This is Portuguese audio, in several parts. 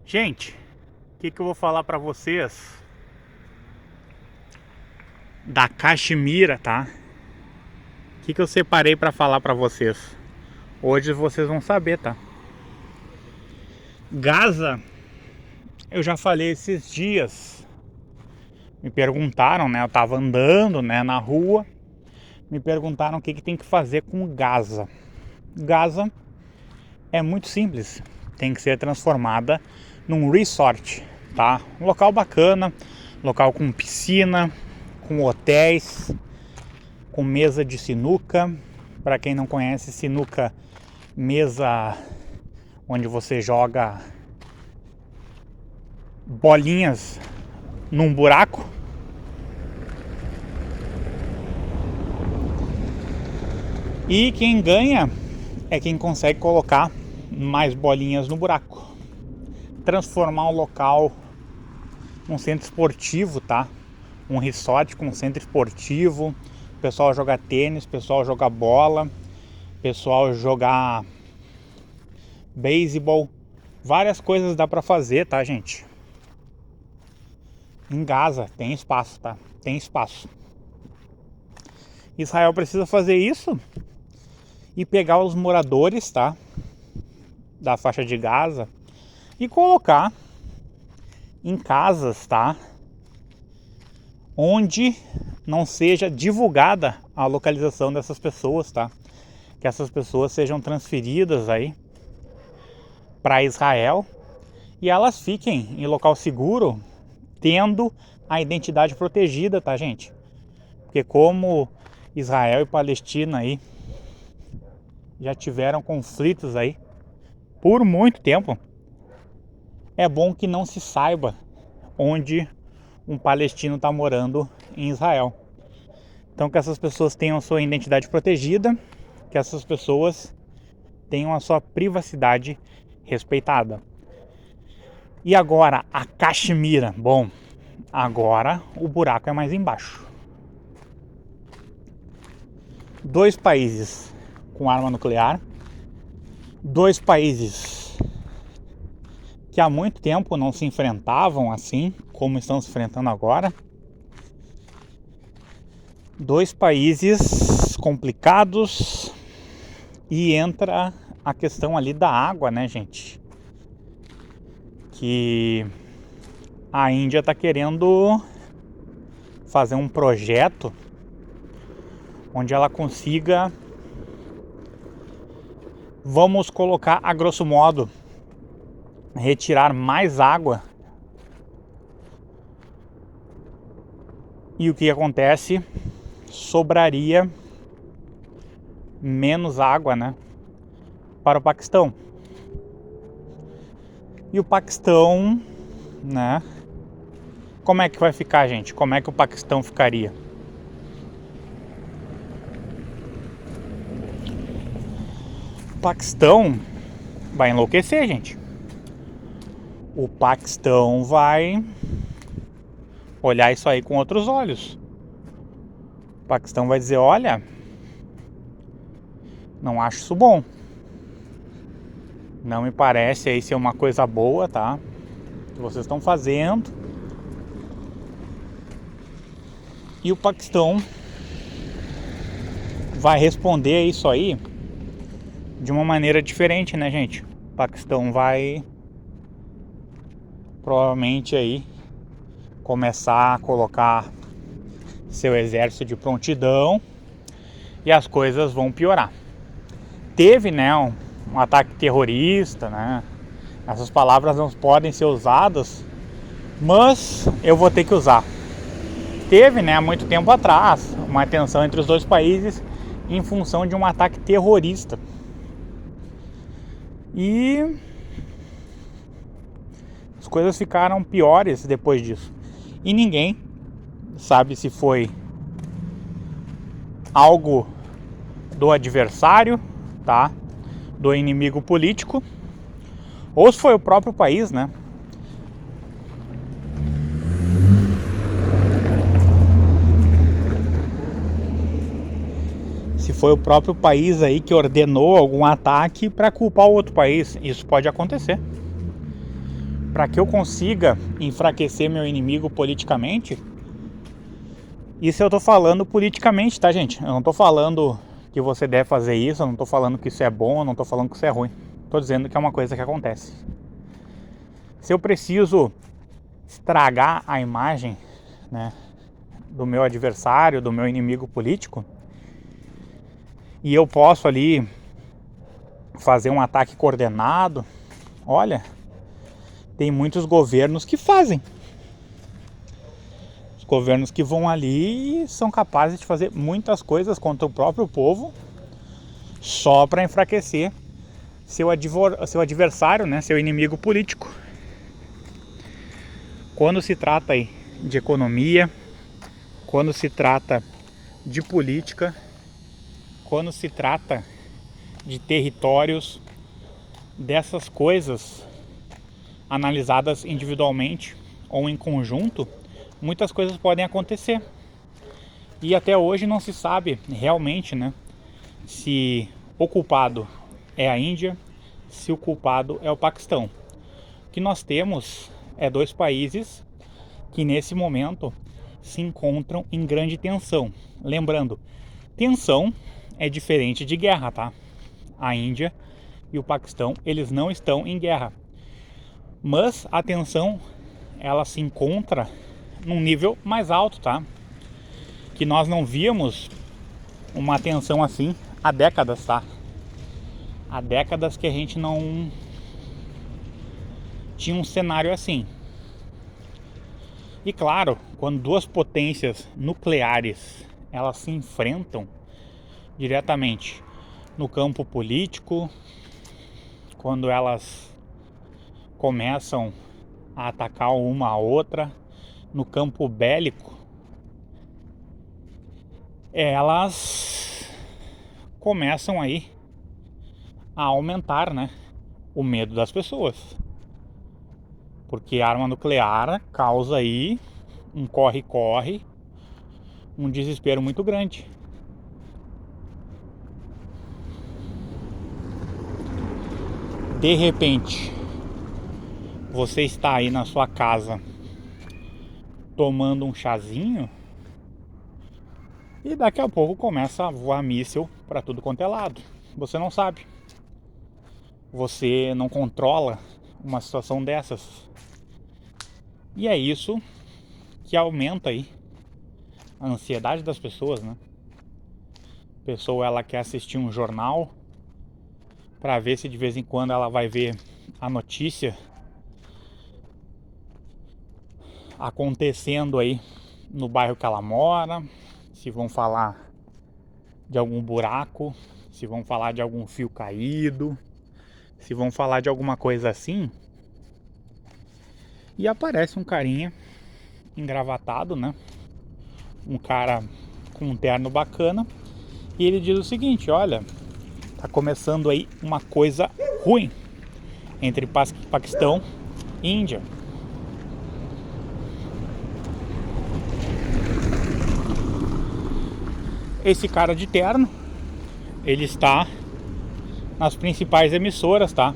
Gente, o que eu vou falar pra vocês da Caxemira, tá? O que eu separei pra falar pra vocês? Hoje vocês vão saber, tá? Gaza, eu já falei esses dias. Me perguntaram, né? Eu tava andando, né, na rua. Me perguntaram o que tem que fazer com Gaza. Gaza é muito simples. Tem que ser transformada num resort, tá? Um local bacana, local com piscina, com hotéis, com mesa de sinuca. Para quem não conhece, sinuca, mesa onde você joga bolinhas num buraco. E quem ganha é quem consegue colocar mais bolinhas no buraco. Transformar o local num centro esportivo, tá? Um resort com um centro esportivo. O pessoal jogar tênis, o pessoal jogar bola, o pessoal jogar beisebol. Várias coisas dá pra fazer, tá, gente? Em Gaza tem espaço, tá? Tem espaço. Israel precisa fazer isso e pegar os moradores, tá? Da faixa de Gaza e colocar em casas, tá? Onde não seja divulgada a localização dessas pessoas, tá? Que essas pessoas sejam transferidas aí para Israel e elas fiquem em local seguro, tendo a identidade protegida, tá, gente? Porque como Israel e Palestina aí já tiveram conflitos aí por muito tempo, é bom que não se saiba onde um palestino está morando em Israel. Então que essas pessoas tenham sua identidade protegida, que essas pessoas tenham a sua privacidade respeitada. E agora a Caxemira. Bom, agora o buraco é mais embaixo. 2 países com arma nuclear, 2 países que há muito tempo não se enfrentavam assim como estão se enfrentando agora. 2 países complicados e entra a questão ali da água, né, gente? Que a Índia tá querendo fazer um projeto onde ela consiga, vamos colocar a grosso modo, retirar mais água. E o que acontece? Sobraria menos água, né, para o Paquistão. E o Paquistão, né, como é que vai ficar, gente? Como é que o Paquistão ficaria? O Paquistão vai enlouquecer, gente. O Paquistão vai olhar isso aí com outros olhos. O Paquistão vai dizer, olha, não acho isso bom. Não me parece aí ser uma coisa boa, tá? Que vocês estão fazendo. E o Paquistão vai responder a isso aí de uma maneira diferente, né, gente? O Paquistão vai provavelmente aí começar a colocar seu exército de prontidão e as coisas vão piorar. Teve, né, um ataque terrorista, né? Essas palavras não podem ser usadas, mas eu vou ter que usar. Teve, né, há muito tempo atrás, uma tensão entre os 2 países em função de um ataque terrorista. E as coisas ficaram piores depois disso. E ninguém sabe se foi algo do adversário, tá? Do inimigo político, ou se foi o próprio país, né? Se foi o próprio país aí que ordenou algum ataque para culpar o outro país. Isso pode acontecer. para que eu consiga enfraquecer meu inimigo politicamente. Isso eu tô falando politicamente, tá, gente? Eu não tô falando que você deve fazer isso, eu não tô falando que isso é bom, eu não tô falando que isso é ruim. Tô dizendo que é uma coisa que acontece. Se eu preciso estragar a imagem, né, do meu adversário, do meu inimigo político, e eu posso ali fazer um ataque coordenado, olha, tem muitos governos que fazem. Os governos que vão ali e são capazes de fazer muitas coisas contra o próprio povo só para enfraquecer seu adversário, né, seu inimigo político. Quando se trata aí de economia, quando se trata de política, quando se trata de territórios, dessas coisas analisadas individualmente ou em conjunto, muitas coisas podem acontecer. E até hoje não se sabe realmente, né, se o culpado é a Índia, se o culpado é o Paquistão. O que nós temos é dois países que nesse momento se encontram em grande tensão. Lembrando, tensão é diferente de guerra, tá? A Índia e o Paquistão, eles não estão em guerra. Mas a tensão, ela se encontra num nível mais alto, tá? Que nós não víamos uma tensão assim há décadas, tá? Há décadas que a gente não tinha um cenário assim. E claro, quando duas potências nucleares elas se enfrentam diretamente no campo político, quando elas começam a atacar uma a outra no campo bélico, elas começam aí a aumentar, né, o medo das pessoas. Porque a arma nuclear causa aí um corre-corre, um desespero muito grande. De repente, você está aí na sua casa tomando um chazinho e daqui a pouco começa a voar míssil para tudo quanto é lado. Você não sabe. Você não controla uma situação dessas. E é isso que aumenta aí a ansiedade das pessoas, né? A pessoa, ela quer assistir um jornal para ver se de vez em quando ela vai ver a notícia acontecendo aí no bairro que ela mora, se vão falar de algum buraco, se vão falar de algum fio caído, se vão falar de alguma coisa assim. E aparece um carinha engravatado, né? Um cara com um terno bacana, e ele diz o seguinte: olha, tá começando aí uma coisa ruim entre Paquistão e Índia. Esse cara de terno, ele está nas principais emissoras, tá?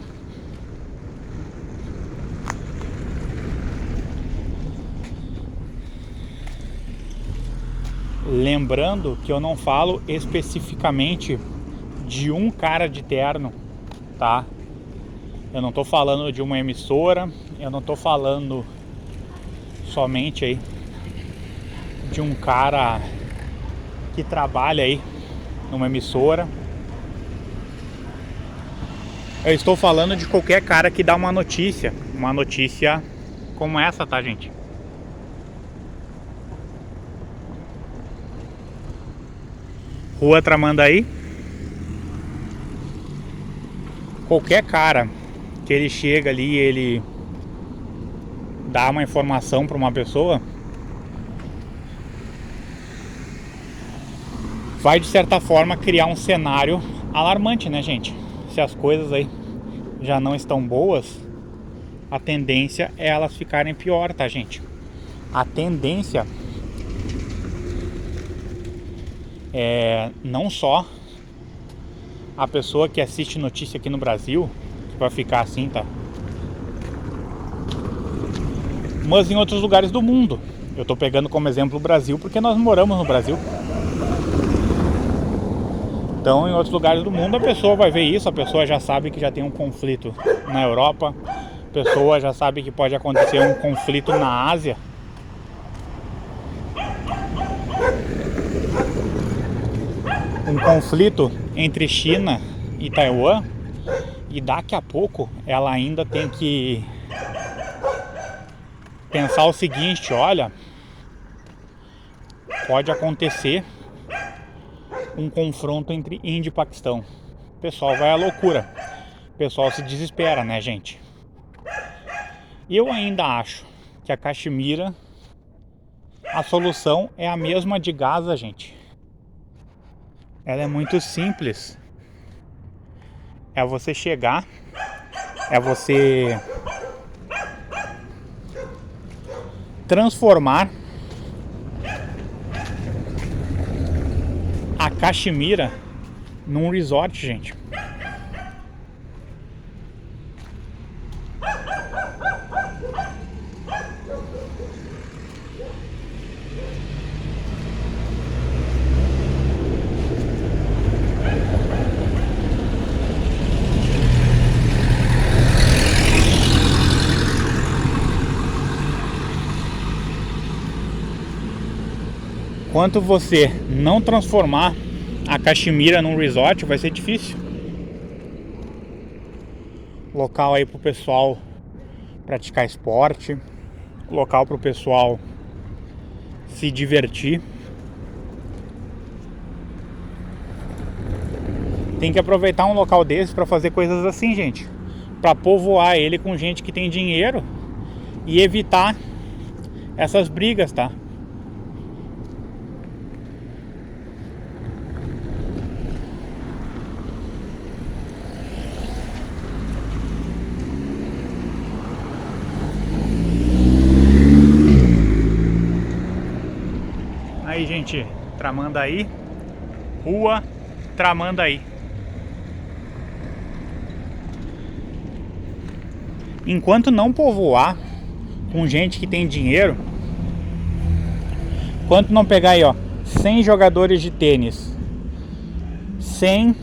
Lembrando que eu não falo especificamente de um cara de terno, tá? Eu não tô falando de uma emissora, eu não tô falando somente aí de um cara que trabalha aí numa emissora. Eu estou falando de qualquer cara que dá uma notícia como essa, tá, gente? Rua Tramandaí. Qualquer cara que ele chega ali e ele dá uma informação para uma pessoa, vai de certa forma criar um cenário alarmante, né, gente? Se as coisas aí já não estão boas, a tendência é elas ficarem pior, tá, gente? A tendência é não só a pessoa que assiste notícia aqui no Brasil que vai ficar assim, tá? mas em outros lugares do mundo. Eu estou pegando como exemplo o Brasil porque nós moramos no Brasil. Então, em outros lugares do mundo, a pessoa vai ver isso, a pessoa já sabe que já tem um conflito na Europa, a pessoa já sabe que pode acontecer um conflito na Ásia. Um conflito entre China e Taiwan, e daqui a pouco ela ainda tem que pensar o seguinte: olha, pode acontecer um confronto entre Índia e Paquistão. O pessoal vai à loucura, o pessoal se desespera, né, gente? Eu ainda acho que a Caxemira, a solução é a mesma de Gaza, gente. Ela é muito simples. É você chegar, é você transformar a Caxemira num resort, gente. Enquanto você não transformar a Caxemira num resort, vai ser difícil. Local aí pro pessoal praticar esporte, local pro pessoal se divertir. Tem que aproveitar um local desse para fazer coisas assim, gente, para povoar ele com gente que tem dinheiro e evitar essas brigas, tá? Aí, gente, Tramandaí, rua Tramandaí. Enquanto não povoar com gente que tem dinheiro, enquanto não pegar aí, ó, 100 jogadores de tênis, 100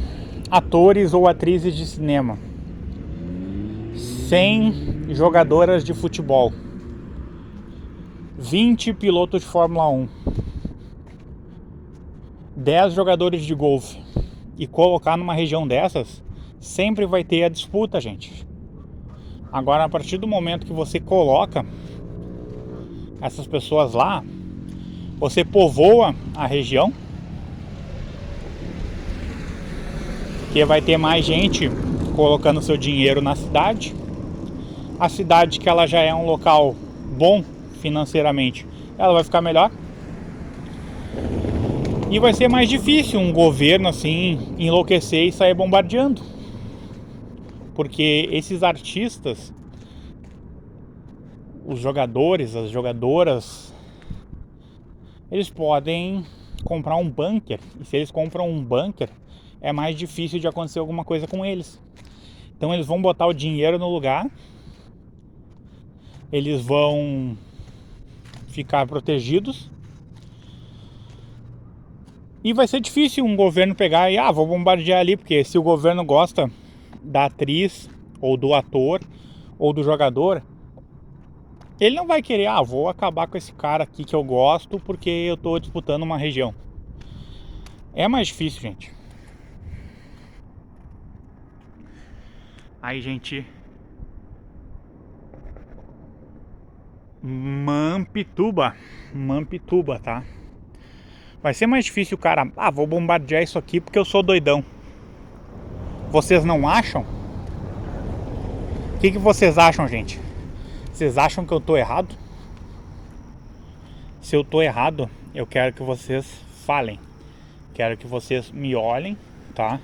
atores ou atrizes de cinema, 100 jogadoras de futebol, 20 pilotos de Fórmula 1, 10 jogadores de golfe, e colocar numa região dessas, sempre vai ter a disputa, gente. Agora, a partir do momento que você coloca essas pessoas lá, você povoa a região, que vai ter mais gente colocando seu dinheiro na cidade. A cidade, que ela já é um local bom financeiramente, ela vai ficar melhor. E vai ser mais difícil um governo assim enlouquecer e sair bombardeando. Porque esses artistas, os jogadores, as jogadoras, eles podem comprar um bunker. E se eles compram um bunker, é mais difícil de acontecer alguma coisa com eles. Então eles vão botar o dinheiro no lugar, eles vão ficar protegidos. E vai ser difícil um governo pegar e vou bombardear ali, porque se o governo gosta da atriz, ou do ator, ou do jogador, ele não vai querer, vou acabar com esse cara aqui que eu gosto porque eu tô disputando uma região. É mais difícil, gente. Aí, gente, Mampituba, tá? Vai ser mais difícil o cara, vou bombardear isso aqui porque eu sou doidão. Vocês não acham? O que vocês acham, gente? Vocês acham que eu tô errado? Se eu tô errado, eu quero que vocês falem. Quero que vocês me olhem, tá?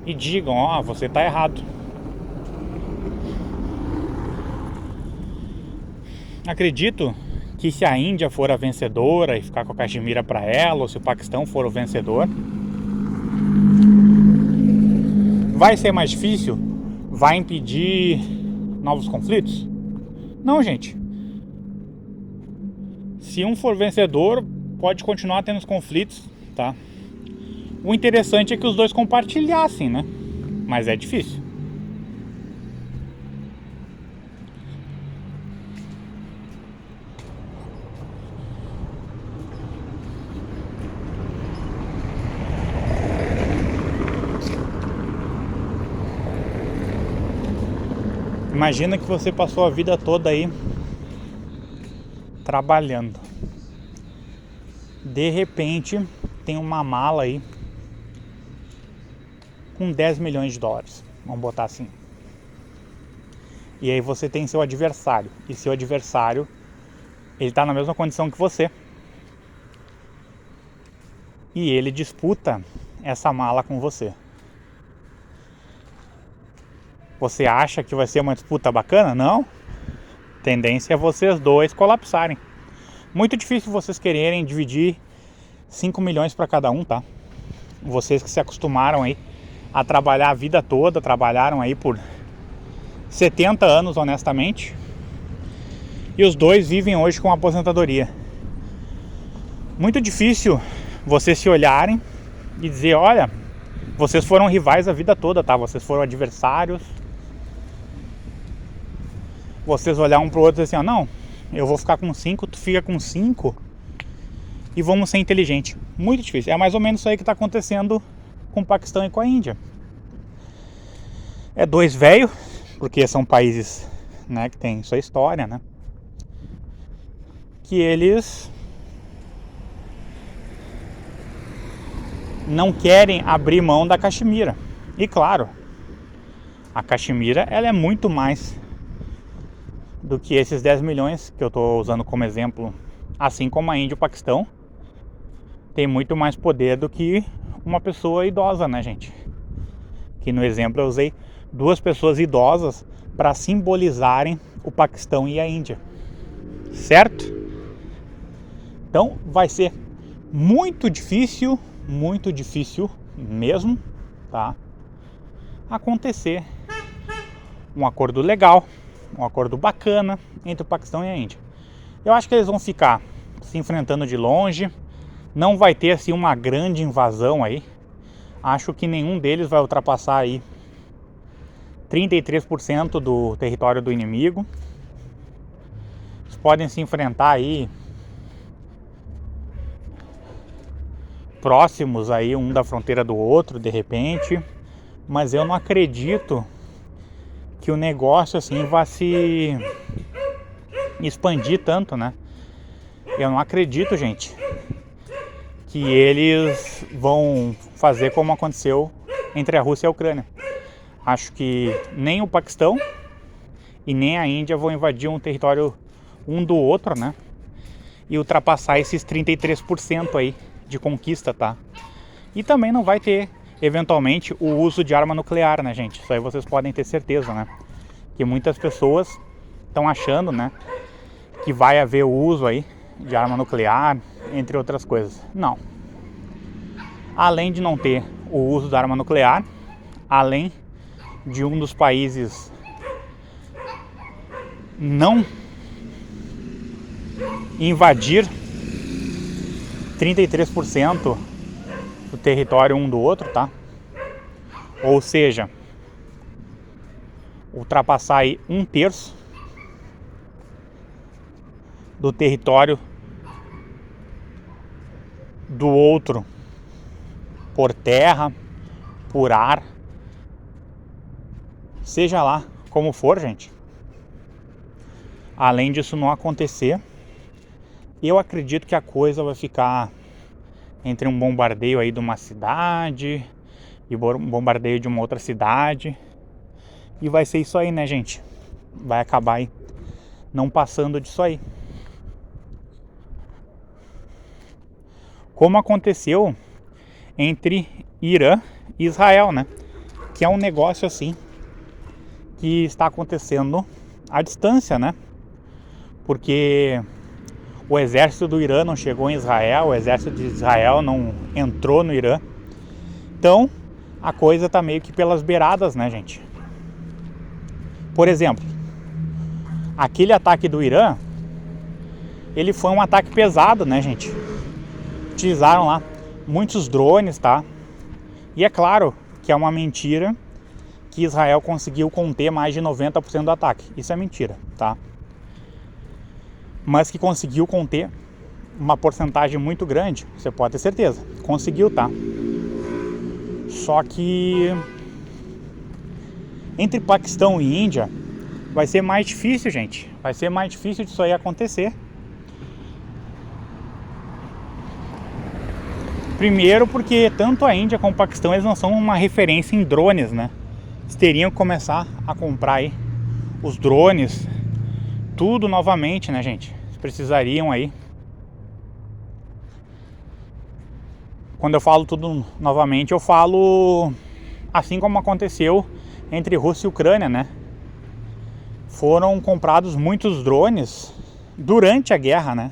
E digam, você tá errado. Acredito que se a Índia for a vencedora e ficar com a Caxemira para ela, ou se o Paquistão for o vencedor, vai ser mais difícil? Vai impedir novos conflitos? Não, gente. Se um for vencedor, pode continuar tendo os conflitos, tá? O interessante é que os dois compartilhassem, né? Mas é difícil. Imagina que você passou a vida toda aí trabalhando. De repente, tem uma mala aí com 10 milhões de dólares. Vamos botar assim. E aí você tem seu adversário. E seu adversário, ele tá na mesma condição que você. E ele disputa essa mala com você. Você acha que vai ser uma disputa bacana? Não. Tendência é vocês dois colapsarem. Muito difícil vocês quererem dividir 5 milhões para cada um, tá? Vocês que se acostumaram aí a trabalhar a vida toda, trabalharam aí por 70 anos honestamente, e os dois vivem hoje com aposentadoria. Muito difícil vocês se olharem e dizer, olha, vocês foram rivais a vida toda, tá? Vocês foram adversários. Vocês olhar um pro outro e dizer assim, ó, não, eu vou ficar com 5, tu fica com 5 e vamos ser inteligentes. Muito difícil. É mais ou menos isso aí que tá acontecendo com o Paquistão e com a Índia. É dois velhos, porque são países, né, que tem sua história, né? Que eles não querem abrir mão da Caxemira. E claro, a Caxemira, ela é muito mais do que esses 10 milhões que eu estou usando como exemplo. Assim como a Índia e o Paquistão tem muito mais poder do que uma pessoa idosa, né, gente? Que no exemplo eu usei 2 pessoas idosas para simbolizarem o Paquistão e a Índia, certo? Então vai ser muito difícil mesmo, tá? Acontecer um acordo legal, um acordo bacana entre o Paquistão e a Índia. Eu acho que eles vão ficar se enfrentando de longe, não vai ter assim uma grande invasão aí. Acho que nenhum deles vai ultrapassar aí 33% do território do inimigo. Eles podem se enfrentar aí próximos aí um da fronteira do outro de repente, mas eu não acredito que o negócio assim vai se expandir tanto, né? Eu não acredito, gente, que eles vão fazer como aconteceu entre a Rússia e a Ucrânia. Acho que nem o Paquistão e nem a Índia vão invadir um território um do outro, né? E ultrapassar esses 33% aí de conquista, tá? E também não vai ter, eventualmente, o uso de arma nuclear, né, gente? Isso aí vocês podem ter certeza, né? Que muitas pessoas estão achando, né, que vai haver o uso aí de arma nuclear, entre outras coisas. Não. Além de não ter o uso da arma nuclear, além de um dos países não invadir 33% do território um do outro, tá? Ou seja, ultrapassar aí 1/3 do território do outro por terra, por ar, seja lá como for, gente. Além disso não acontecer, eu acredito que a coisa vai ficar entre um bombardeio aí de uma cidade e um bombardeio de uma outra cidade, e vai ser isso aí, né, gente? Vai acabar aí não passando disso aí. Como aconteceu entre Irã e Israel, né? Que é um negócio assim que está acontecendo à distância, né? Porque o exército do Irã não chegou em Israel, o exército de Israel não entrou no Irã. Então, a coisa tá meio que pelas beiradas, né, gente? Por exemplo, aquele ataque do Irã ele foi um ataque pesado, né, gente? Utilizaram lá muitos drones, tá? E é claro que é uma mentira que Israel conseguiu conter mais de 90% do ataque. Isso é mentira, tá? Mas que conseguiu conter uma porcentagem muito grande, você pode ter certeza. Conseguiu, tá? Só que entre Paquistão e Índia vai ser mais difícil, gente. Vai ser mais difícil disso aí acontecer. Primeiro porque tanto a Índia como o Paquistão, eles não são uma referência em drones, né? Eles teriam que começar a comprar aí os drones, tudo novamente, né, gente? Eles precisariam aí. Quando eu falo tudo novamente, eu falo assim como aconteceu entre Rússia e Ucrânia, né? Foram comprados muitos drones durante a guerra, né?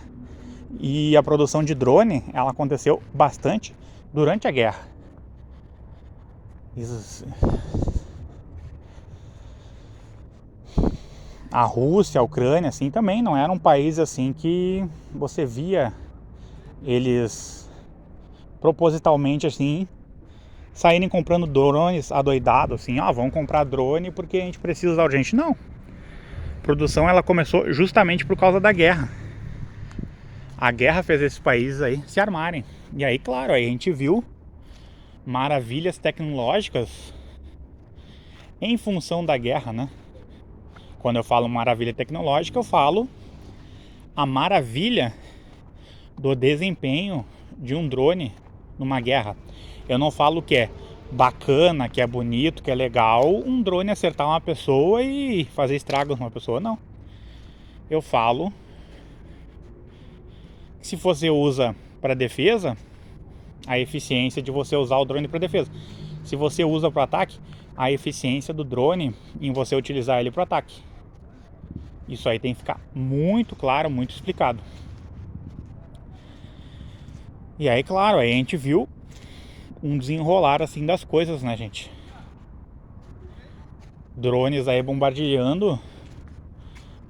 E a produção de drone, ela aconteceu bastante durante a guerra. A Rússia, a Ucrânia, assim, também não era um país assim que você via eles propositalmente assim saírem comprando drones adoidados, assim, vamos comprar drone porque a gente precisa usar urgente. Não. A produção ela começou justamente por causa da guerra. A guerra fez esses países aí se armarem. E aí, claro, aí a gente viu maravilhas tecnológicas em função da guerra, né? Quando eu falo maravilha tecnológica, eu falo a maravilha do desempenho de um drone numa guerra. Eu não falo que é bacana, que é bonito, que é legal um drone acertar uma pessoa e fazer estragos numa pessoa, não. Eu falo que se você usa para defesa, a eficiência de você usar o drone para defesa. Se você usa para ataque, a eficiência do drone em você utilizar ele para ataque. Isso aí tem que ficar muito claro, muito explicado. E aí, claro, aí a gente viu um desenrolar assim das coisas, né, gente? Drones aí bombardeando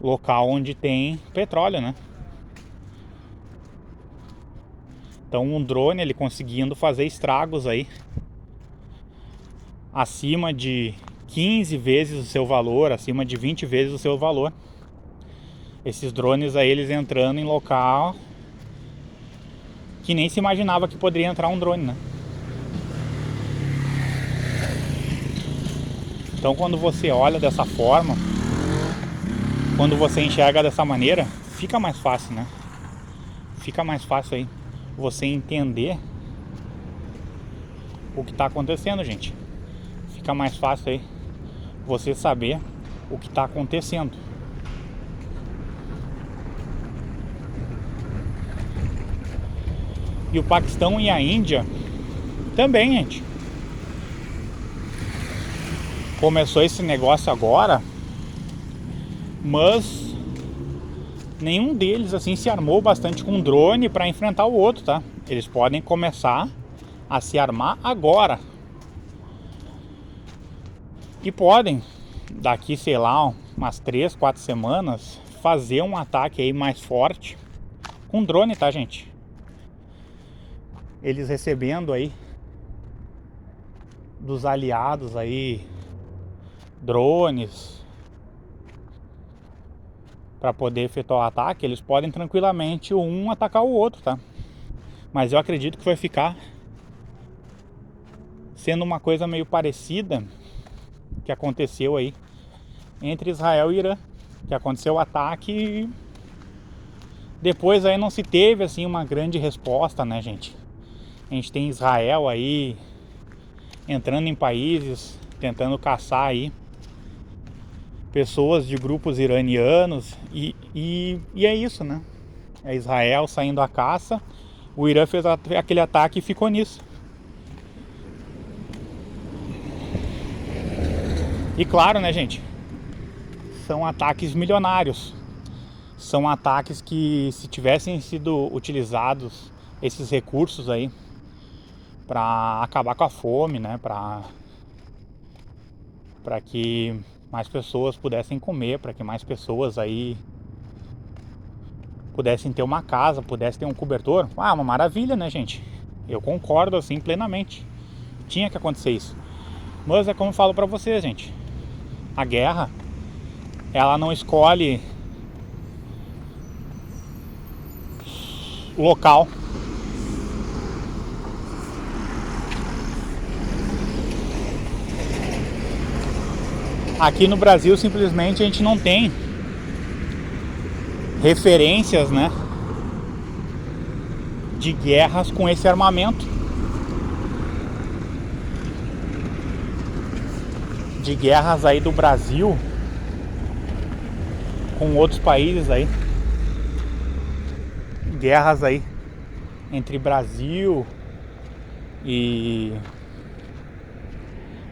local onde tem petróleo, né? Então um drone ele conseguindo fazer estragos aí acima de 15 vezes o seu valor, acima de 20 vezes o seu valor. Esses drones aí eles entrando em local que nem se imaginava que poderia entrar um drone, né? Então quando você olha dessa forma, quando você enxerga dessa maneira, fica mais fácil, né? Fica mais fácil aí você entender o que está acontecendo, gente. Fica mais fácil aí você saber o que está acontecendo. E o Paquistão e a Índia também, gente. Começou esse negócio agora, mas nenhum deles assim se armou bastante com drone para enfrentar o outro, tá? Eles podem começar a se armar agora. E podem, daqui, sei lá, umas 3, 4 semanas, fazer um ataque aí mais forte com drone, tá, gente? Eles recebendo aí dos aliados aí drones para poder efetuar o ataque, eles podem tranquilamente um atacar o outro, tá? Mas eu acredito que vai ficar sendo uma coisa meio parecida que aconteceu aí entre Israel e Irã, que aconteceu o ataque e depois aí não se teve assim uma grande resposta, né, gente? A gente tem Israel aí entrando em países, tentando caçar aí pessoas de grupos iranianos e é isso, né? É Israel saindo à caça, o Irã fez aquele ataque e ficou nisso. E claro, né, gente? São ataques milionários. São ataques que, se tivessem sido utilizados esses recursos aí para acabar com a fome, né, para que mais pessoas pudessem comer, para que mais pessoas aí pudessem ter uma casa, pudessem ter um cobertor, uma maravilha, né, gente? Eu concordo assim plenamente. Tinha que acontecer isso. Mas é como eu falo pra vocês, gente. A guerra, ela não escolhe o local. Aqui no Brasil, simplesmente, a gente não tem referências, né, de guerras com esse armamento, de guerras aí do Brasil com outros países aí, guerras aí entre Brasil e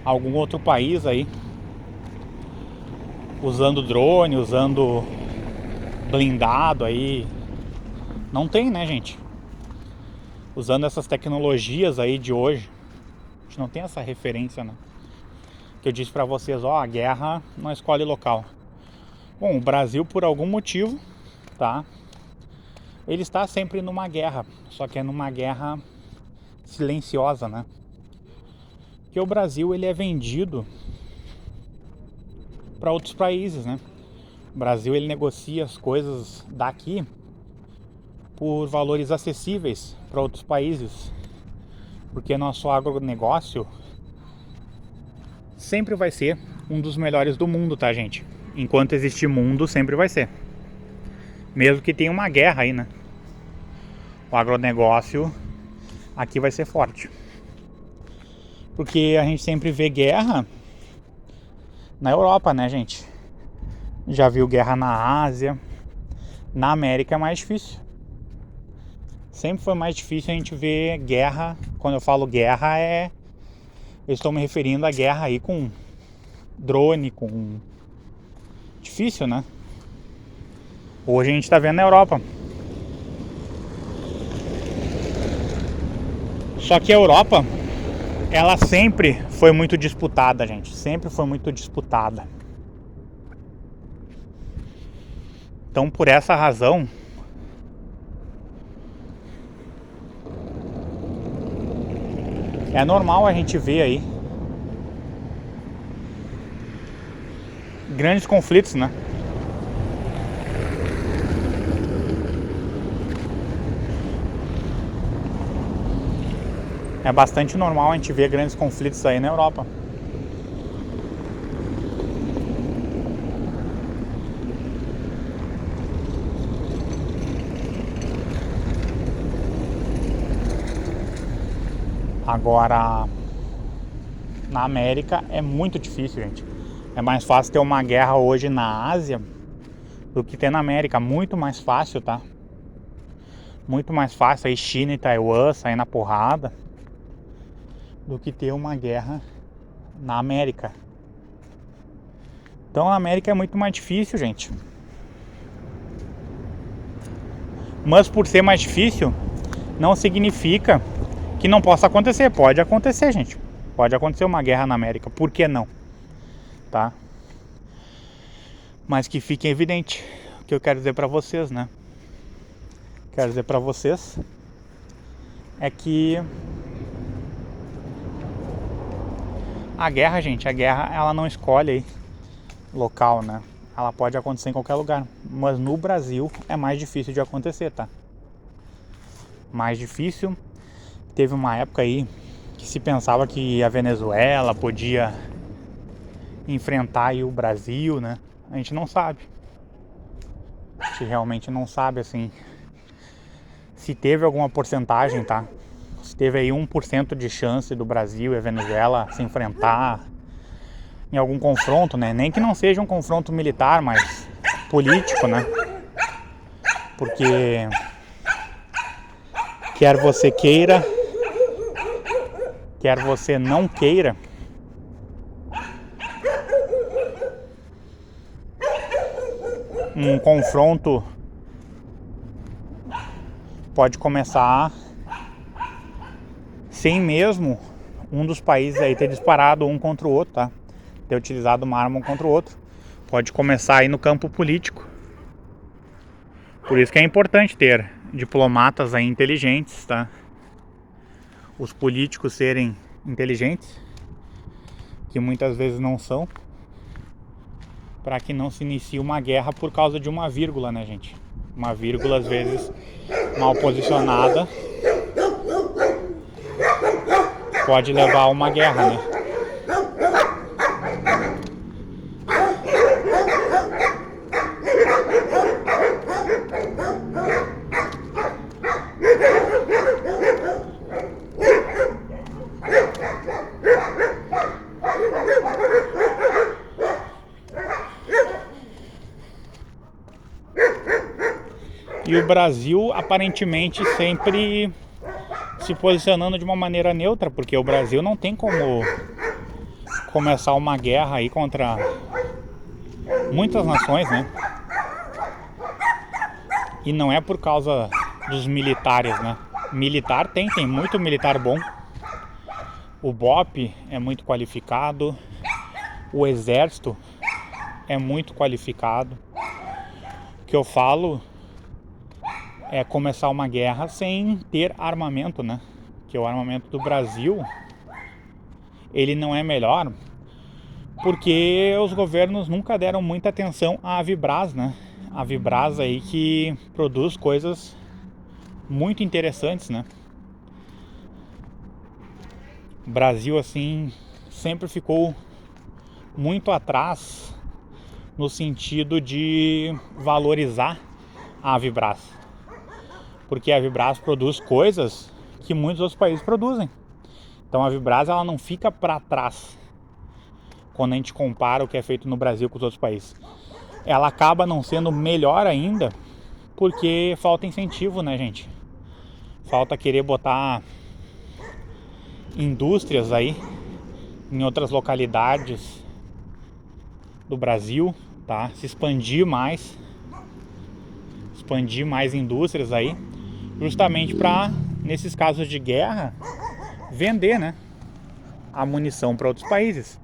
algum outro país aí, usando drone, usando blindado aí. Não tem, né, gente? Usando essas tecnologias aí de hoje, a gente não tem essa referência, né? Que eu disse pra vocês, a guerra não escolhe local. Bom, o Brasil, por algum motivo, tá? Ele está sempre numa guerra, só que é numa guerra silenciosa, né? Porque o Brasil, ele é vendido para outros países, né? O Brasil, ele negocia as coisas daqui por valores acessíveis para outros países, porque nosso agronegócio sempre vai ser um dos melhores do mundo, tá, gente? Enquanto existir mundo, sempre vai ser. Mesmo que tenha uma guerra aí, né? O agronegócio aqui vai ser forte. Porque a gente sempre vê guerra na Europa, né, gente? Já viu guerra na Ásia. Na América é mais difícil. Sempre foi mais difícil a gente ver guerra. Quando eu falo guerra, eu estou me referindo a guerra aí com drone, com... Difícil, né? Hoje a gente tá vendo na Europa. Só que a Europa, ela sempre foi muito disputada, gente. Sempre foi muito disputada. Então, por essa razão, é normal a gente ver aí grandes conflitos, né? É bastante normal a gente ver grandes conflitos aí na Europa. Agora, na América é muito difícil, gente. É mais fácil ter uma guerra hoje na Ásia do que ter na América. Muito mais fácil, tá? Muito mais fácil aí China e Taiwan sair na porrada do que ter uma guerra na América. Então na América é muito mais difícil, gente. Mas por ser mais difícil, não significa que não possa acontecer. Pode acontecer, gente. Pode acontecer uma guerra na América. Por que não? Tá? Mas que fique evidente o que eu quero dizer pra vocês, né? Quero dizer pra vocês é que a guerra, gente, ela não escolhe aí local, né? Ela pode acontecer em qualquer lugar, mas no Brasil é mais difícil de acontecer, tá? Mais difícil. Teve uma época aí que se pensava que a Venezuela podia enfrentar aí o Brasil, né? A gente não sabe. A gente realmente não sabe, assim, se teve alguma porcentagem, tá? Se teve aí 1% de chance do Brasil e a Venezuela se enfrentar em algum confronto, né? Nem que não seja um confronto militar, mas político, né? Porque quer você queira, quer você não queira, um confronto pode começar sem mesmo um dos países aí ter disparado um contra o outro, tá? Ter utilizado uma arma um contra o outro. Pode começar aí no campo político. Por isso que é importante ter diplomatas aí inteligentes, tá? Os políticos serem inteligentes, que muitas vezes não são, para que não se inicie uma guerra por causa de uma vírgula, né, gente? Uma vírgula, às vezes, mal posicionada, pode levar a uma guerra, né? E o Brasil aparentemente sempre se posicionando de uma maneira neutra, porque o Brasil não tem como começar uma guerra aí contra muitas nações, né? E não é por causa dos militares, né? Militar tem muito militar bom. O BOP é muito qualificado, o exército é muito qualificado. O que eu falo é começar uma guerra sem ter armamento, né? Que o armamento do Brasil, ele não é melhor porque os governos nunca deram muita atenção à Avibraz, né? A Avibraz aí que produz coisas muito interessantes, né? O Brasil, assim, sempre ficou muito atrás no sentido de valorizar a Avibraz, porque a Avibraz produz coisas que muitos outros países produzem. Então a Avibraz, ela não fica para trás quando a gente compara o que é feito no Brasil com os outros países. Ela acaba não sendo melhor ainda porque falta incentivo, né, gente? Falta querer botar indústrias aí em outras localidades do Brasil, tá? Se expandir mais indústrias aí, justamente para, nesses casos de guerra, vender, né, a munição para outros países.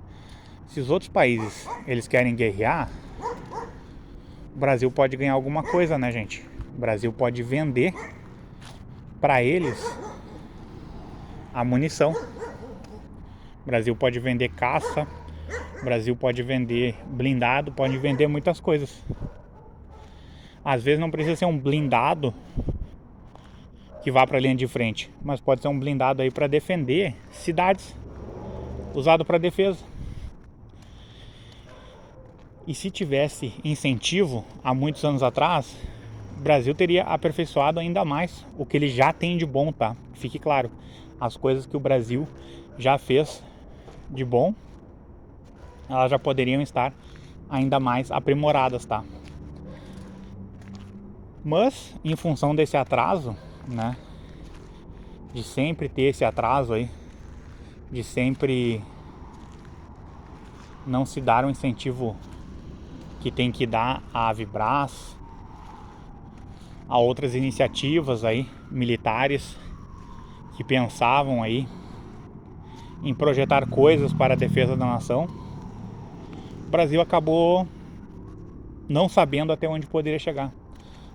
Se os outros países eles querem guerrear, o Brasil pode ganhar alguma coisa, né, gente? O Brasil pode vender para eles a munição. O Brasil pode vender caça, o Brasil pode vender blindado, pode vender muitas coisas. Às vezes não precisa ser um blindado que vá para a linha de frente, mas pode ser um blindado aí para defender cidades, usado para defesa. E se tivesse incentivo há muitos anos atrás, o Brasil teria aperfeiçoado ainda mais o que ele já tem de bom, tá? Fique claro, as coisas que o Brasil já fez de bom, elas já poderiam estar ainda mais aprimoradas, tá? Mas, em função desse atraso, né, de sempre ter esse atraso aí, de sempre não se dar um incentivo que tem que dar à Avibraz, a outras iniciativas aí militares que pensavam aí em projetar coisas para a defesa da nação, o Brasil acabou não sabendo até onde poderia chegar,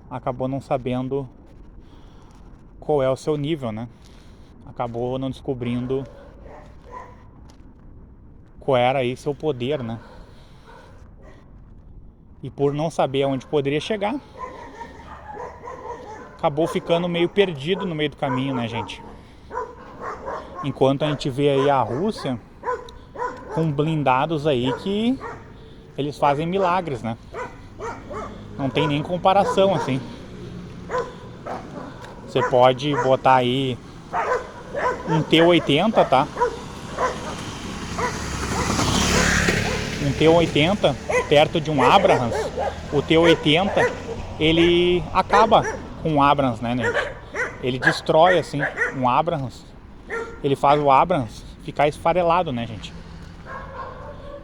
acabou não sabendo qual é o seu nível, né? Acabou não descobrindo qual era aí seu poder, né? E por não saber aonde poderia chegar, acabou ficando meio perdido no meio do caminho, né, gente? Enquanto a gente vê aí a Rússia com blindados aí que eles fazem milagres, né? Não tem nem comparação, assim. Você pode botar aí um T-80, tá? Um T-80 perto de um Abrams. O T-80, ele acaba com um Abrams, né, gente? Ele destrói, assim, um Abrams. Ele faz o Abrams ficar esfarelado, né, gente?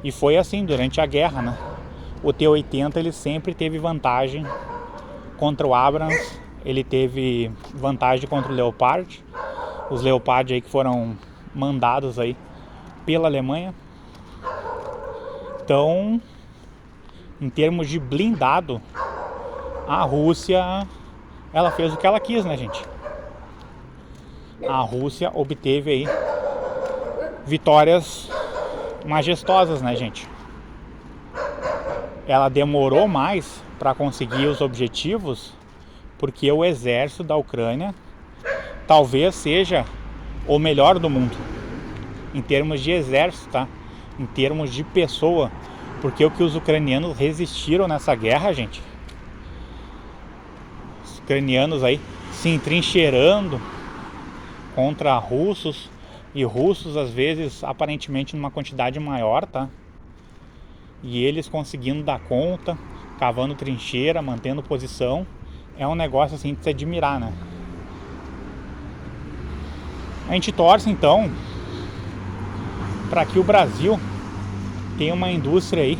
E foi assim durante a guerra, né? O T-80, ele sempre teve vantagem contra o Abrams. Ele teve vantagem contra o Leopard. Os Leopard aí que foram mandados aí pela Alemanha. Então, em termos de blindado, a Rússia ela fez o que ela quis, né, gente? A Rússia obteve aí vitórias majestosas, né, gente? Ela demorou mais para conseguir os objetivos porque o exército da Ucrânia talvez seja o melhor do mundo em termos de exército, tá? Em termos de pessoa, porque o que os ucranianos resistiram nessa guerra, gente, os ucranianos aí se entrincheirando contra russos, e russos às vezes aparentemente numa quantidade maior, tá? E eles conseguindo dar conta, cavando trincheira, mantendo posição, é um negócio assim de se admirar, né? A gente torce então para que o Brasil tenha uma indústria aí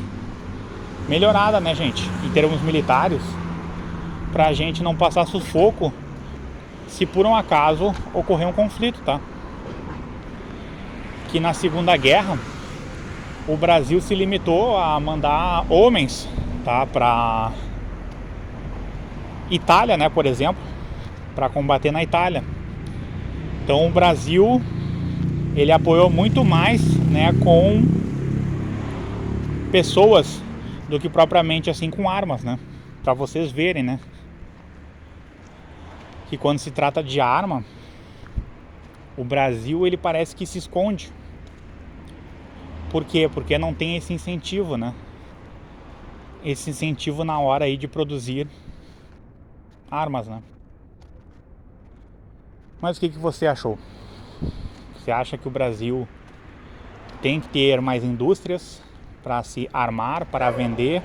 melhorada, né, gente, em termos militares, pra gente não passar sufoco se por um acaso ocorrer um conflito, tá? Que na Segunda Guerra o Brasil se limitou a mandar homens, tá, para Itália, né, por exemplo, para combater na Itália. Então o Brasil, ele apoiou muito mais, né, com pessoas do que propriamente assim com armas, né? Para vocês verem, né, que quando se trata de arma, o Brasil ele parece que se esconde. Por quê? Porque não tem esse incentivo, né? Esse incentivo na hora aí de produzir armas, né? Mas o que você achou? Você acha que o Brasil tem que ter mais indústrias para se armar, para vender?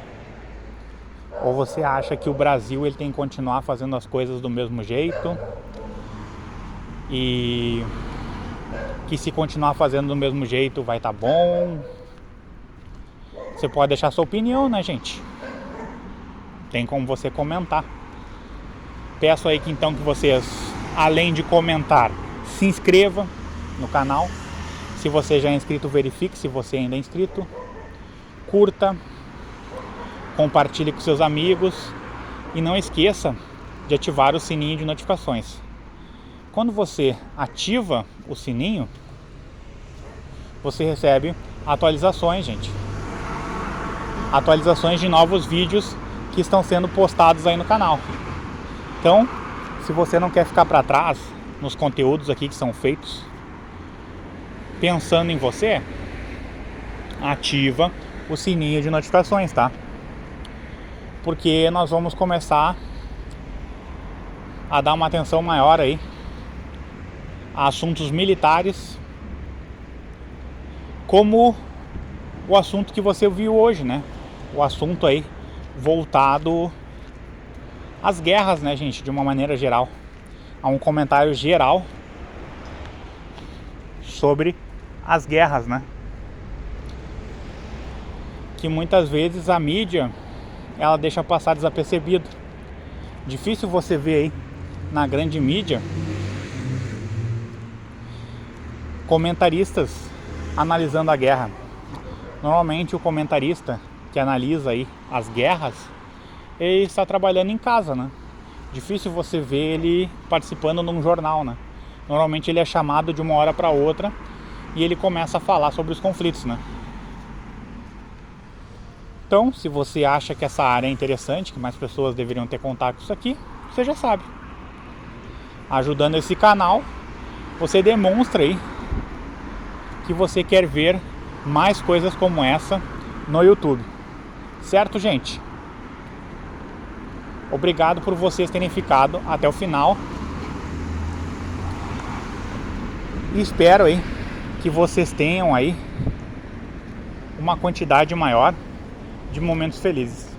Ou você acha que o Brasil ele tem que continuar fazendo as coisas do mesmo jeito? E que se continuar fazendo do mesmo jeito vai estar bom? Você pode deixar sua opinião, né, gente? Tem como você comentar. Peço aí que então que vocês, além de comentar, se inscreva no canal. Se você já é inscrito, verifique se você ainda é inscrito. Curta, compartilhe com seus amigos e não esqueça de ativar o sininho de notificações. Quando você ativa o sininho, você recebe atualizações, gente. Atualizações de novos vídeos que estão sendo postados aí no canal. Então, se você não quer ficar para trás nos conteúdos aqui que são feitos pensando em você, ativa o sininho de notificações, tá? Porque nós vamos começar a dar uma atenção maior aí a assuntos militares, como o assunto que você viu hoje, né? O assunto aí voltado às guerras, né, gente, de uma maneira geral. Há um comentário geral sobre as guerras, né? Que muitas vezes a mídia ela deixa passar desapercebido. Difícil você ver aí na grande mídia comentaristas analisando a guerra. Normalmente o comentarista que analisa aí as guerras, ele está trabalhando em casa, né? Difícil você ver ele participando num jornal, né? Normalmente ele é chamado de uma hora para outra e ele começa a falar sobre os conflitos, né? Então, se você acha que essa área é interessante, que mais pessoas deveriam ter contato com isso aqui, você já sabe. Ajudando esse canal, você demonstra aí que você quer ver mais coisas como essa no YouTube. Certo, gente? Obrigado por vocês terem ficado até o final. E espero aí que vocês tenham aí uma quantidade maior de momentos felizes.